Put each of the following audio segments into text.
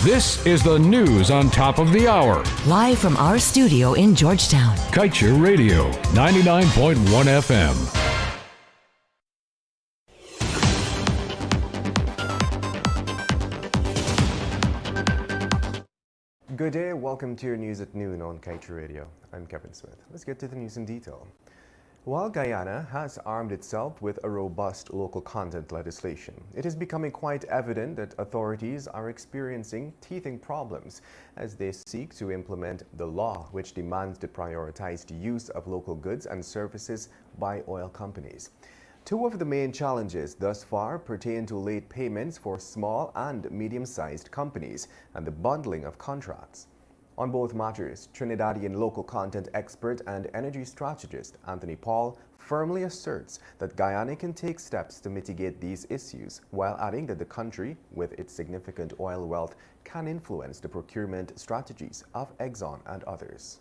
This is the news on top of the hour. Live from our studio in Georgetown. Kaieteur Radio, 99.1 FM. Good day, welcome to your news at noon on Kaieteur Radio. I'm Kevin Smith. Let's get to the news in detail. While Guyana has armed itself with a robust local content legislation, it is becoming quite evident that authorities are experiencing teething problems as they seek to implement the law which demands the prioritized use of local goods and services by oil companies. Two of the main challenges thus far pertain to late payments for small and medium-sized companies and the bundling of contracts. On both matters, Trinidadian local content expert and energy strategist Anthony Paul firmly asserts that Guyana can take steps to mitigate these issues, while adding that the country, with its significant oil wealth, can influence the procurement strategies of Exxon and others.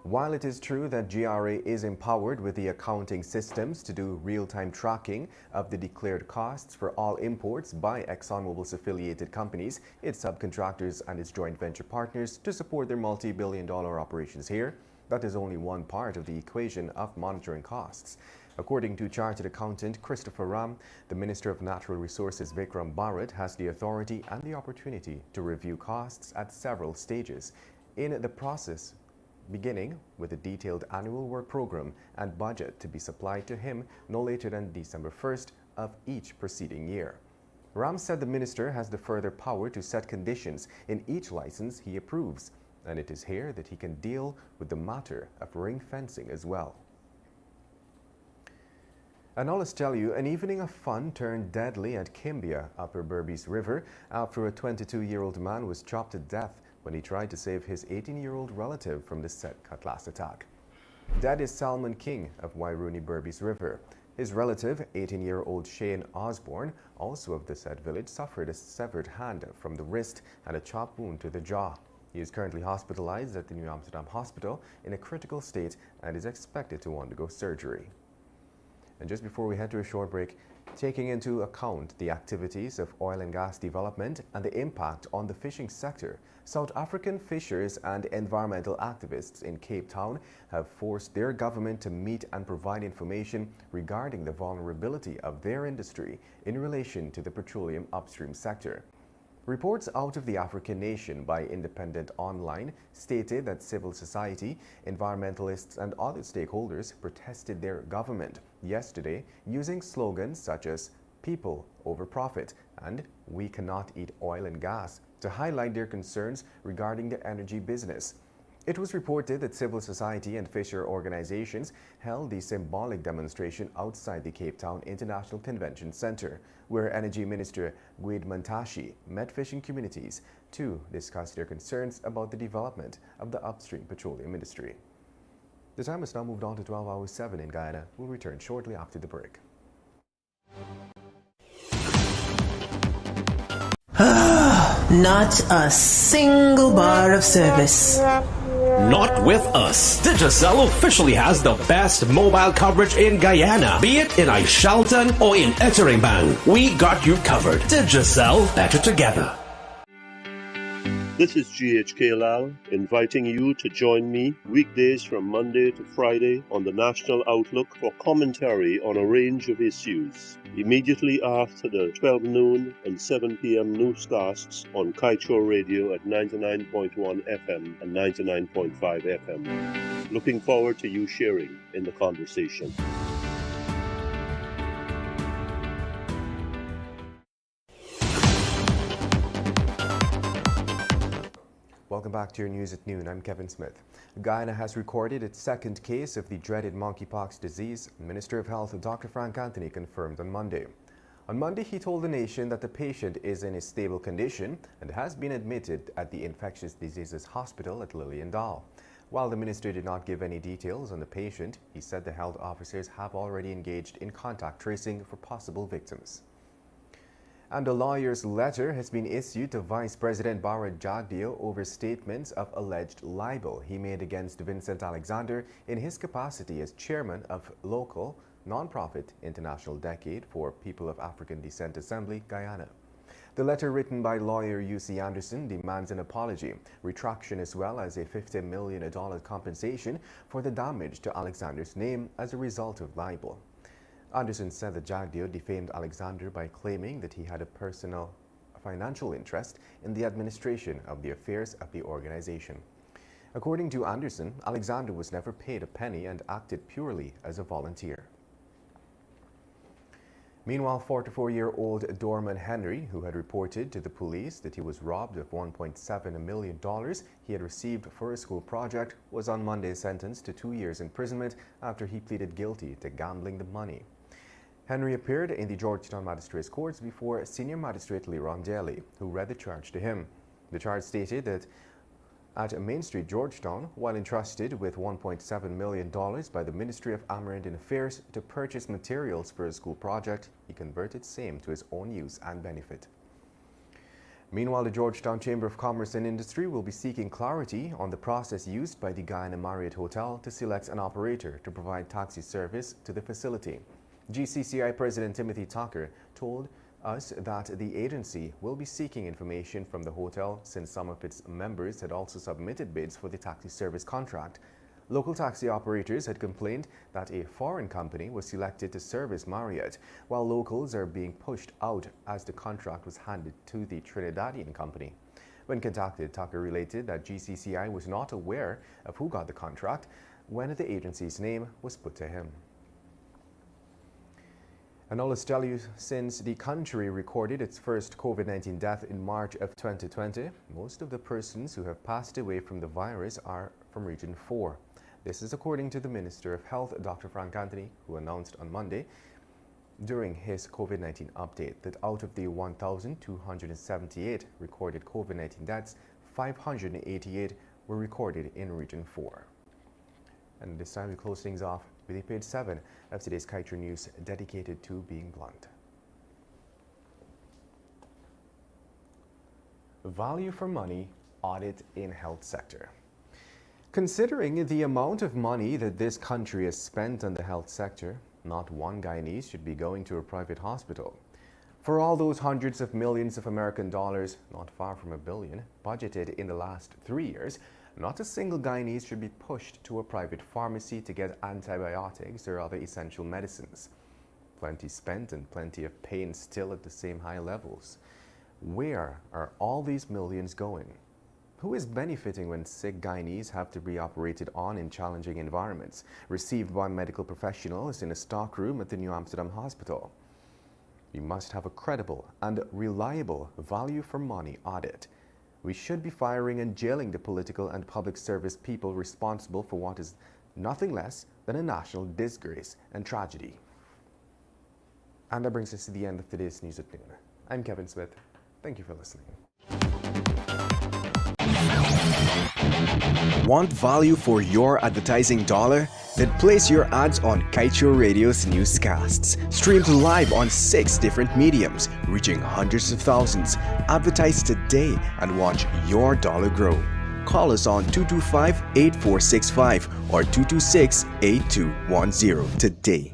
While it is true that GRA is empowered with the accounting systems to do real-time tracking of the declared costs for all imports by ExxonMobil's affiliated companies, its subcontractors and its joint venture partners to support their multi-billion-dollar operations here, that is only one part of the equation of monitoring costs. According to Chartered Accountant Christopher Ram, the Minister of Natural Resources Vikram Bharat has the authority and the opportunity to review costs at several stages in the process, beginning with a detailed annual work program and budget to be supplied to him no later than December 1st of each preceding year. Ram said the minister has the further power to set conditions in each license he approves, and it is here that he can deal with the matter of ring fencing as well. And now let's tell you, an evening of fun turned deadly at Kimbia, Upper Berbice River, after a 22-year-old man was chopped to death when he tried to save his 18-year-old relative from the said cutlass attack. Dead is Salman King of Wairuni Berbice River. His relative, 18-year-old Shane Osborne, also of the said village, suffered a severed hand from the wrist and a chop wound to the jaw. He is currently hospitalized at the New Amsterdam Hospital in a critical state and is expected to undergo surgery. And just before we head to a short break, taking into account the activities of oil and gas development and the impact on the fishing sector, South African fishers and environmental activists in Cape Town have forced their government to meet and provide information regarding the vulnerability of their industry in relation to the petroleum upstream sector. Reports out of the African nation by Independent Online stated that civil society, environmentalists and other stakeholders protested their government yesterday using slogans such as "People over profit" and "We cannot eat oil and gas" to highlight their concerns regarding the energy business. It was reported that civil society and fisher organizations held the symbolic demonstration outside the Cape Town International Convention Center, where Energy Minister Gwede Mantashe met fishing communities to discuss their concerns about the development of the upstream petroleum industry. The time has now moved on to 12 hours 7 in Guyana. We'll return shortly after the break. Not a single bar of service. Not with us. Digicel officially has the best mobile coverage in Guyana, be it in Aishalton or in Etteringban. We got you covered. Digicel, better together. This is GHK Lal inviting you to join me weekdays from Monday to Friday on the National Outlook for commentary on a range of issues. Immediately after the 12 noon and 7 p.m. newscasts on Kaieteur Radio at 99.1 FM and 99.5 FM. Looking forward to you sharing in the conversation. Welcome back to your news at noon. I'm Kevin Smith. Guyana has recorded its second case of the dreaded monkeypox disease. Minister of Health Dr. Frank Anthony confirmed on Monday. On Monday, he told the nation that the patient is in a stable condition and has been admitted at the Infectious Diseases Hospital at Lilliandale. While the minister did not give any details on the patient, he said the health officers have already engaged in contact tracing for possible victims. And a lawyer's letter has been issued to Vice President Bharat Jagdeo over statements of alleged libel he made against Vincent Alexander in his capacity as chairman of local nonprofit International Decade for People of African Descent Assembly, Guyana. The letter, written by lawyer U.C. Anderson, demands an apology, retraction as well as a $50 million compensation for the damage to Alexander's name as a result of libel. Anderson said that Jagdeo defamed Alexander by claiming that he had a personal financial interest in the administration of the affairs of the organization. According to Anderson, Alexander was never paid a penny and acted purely as a volunteer. Meanwhile, 44-year-old doorman Henry, who had reported to the police that he was robbed of $1.7 million he had received for a school project, was on Monday sentenced to 2 years imprisonment after he pleaded guilty to gambling the money. Henry appeared in the Georgetown Magistrates Courts before Senior Magistrate Leron Daly, who read the charge to him. The charge stated that at Main Street, Georgetown, while entrusted with $1.7 million by the Ministry of Amerindian Affairs to purchase materials for a school project, he converted same to his own use and benefit. Meanwhile, the Georgetown Chamber of Commerce and Industry will be seeking clarity on the process used by the Guyana Marriott Hotel to select an operator to provide taxi service to the facility. GCCI President Timothy Tucker told us that the agency will be seeking information from the hotel since some of its members had also submitted bids for the taxi service contract. Local taxi operators had complained that a foreign company was selected to service Marriott, while locals are being pushed out as the contract was handed to the Trinidadian company. When contacted, Tucker related that GCCI was not aware of who got the contract when the agency's name was put to him. And now let's tell you, since the country recorded its first COVID-19 death in March of 2020, most of the persons who have passed away from the virus are from Region 4. This is according to the Minister of Health, Dr. Frank Anthony, who announced on Monday during his COVID-19 update that out of the 1,278 recorded COVID-19 deaths, 588 were recorded in Region 4. And this time we close things off with a page 7 of today's Kaieteur News dedicated to being blunt. Value for money audit in health sector. Considering the amount of money that this country has spent on the health sector, not one Guyanese should be going to a private hospital. For all those hundreds of millions of American dollars, not far from $1 billion, budgeted in the last 3 years, not a single Guyanese should be pushed to a private pharmacy to get antibiotics or other essential medicines. Plenty spent and plenty of pain still at the same high levels. Where are all these millions going? Who is benefiting when sick Guyanese have to be operated on in challenging environments, received by medical professionals in a stockroom at the New Amsterdam Hospital? We must have a credible and reliable value for money audit. We should be firing and jailing the political and public service people responsible for what is nothing less than a national disgrace and tragedy. And that brings us to the end of today's News at Noon. I'm Kevin Smith. Thank you for listening. Want value for your advertising dollar? Then place your ads on Kaieteur Radio's newscasts. Streamed live on 6 different mediums, reaching hundreds of thousands. Advertise today and watch your dollar grow. Call us on 225-8465 or 226-8210 today.